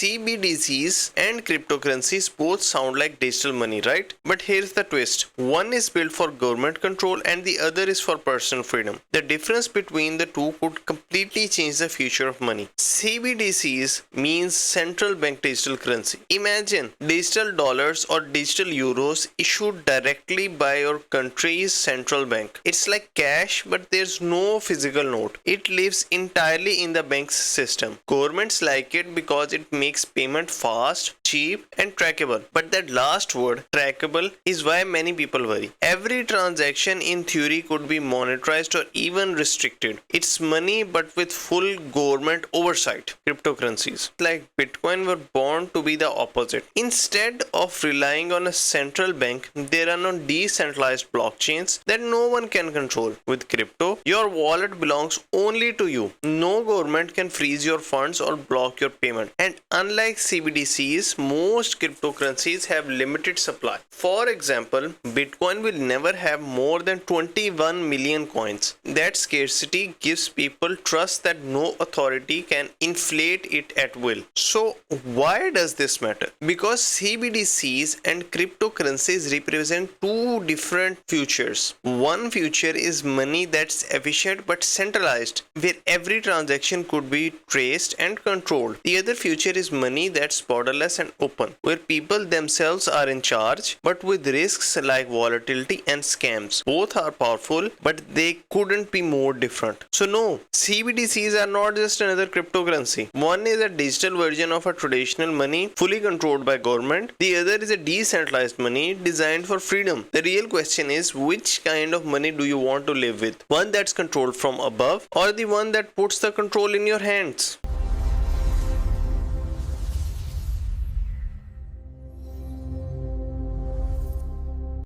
CBDCs and cryptocurrencies both sound like digital money, right? But here's the twist. One is built for government control and the other is for personal freedom. The difference between the two could completely change the future of money. CBDCs means central bank digital currency. Imagine digital dollars or digital euros issued directly by your country's central bank. It's like cash, but there's no physical note. It lives entirely in the bank's system. Governments like it because it makes payment fast, cheap, and trackable. But that last word, trackable, is why many people worry. Every transaction in theory could be monetized or even restricted. It's money but with full government oversight. Cryptocurrencies like Bitcoin were born to be the opposite. Instead of relying on a central bank, there are no decentralized blockchains that no one can control. With crypto, your wallet belongs only to you. No government can freeze your funds or block your payment. And unlike CBDCs, most cryptocurrencies have limited supply. For example, Bitcoin will never have more than 21 million coins. That scarcity gives people trust that no authority can inflate it at will. So why does this matter? Because CBDCs and cryptocurrencies represent two different futures. One future is money that's efficient but centralized, where every transaction could be traced and controlled. The other future is money that's borderless and open, where people themselves are in charge, but with risks like volatility and scams. Both are powerful, but they couldn't be more different. So no, CBDCs are not just another cryptocurrency. One is a digital version of a traditional money fully controlled by government. The other is a decentralized money designed for freedom. The real question is, which kind of money do you want to live with? One that's controlled from above or the one that puts the control in your hands?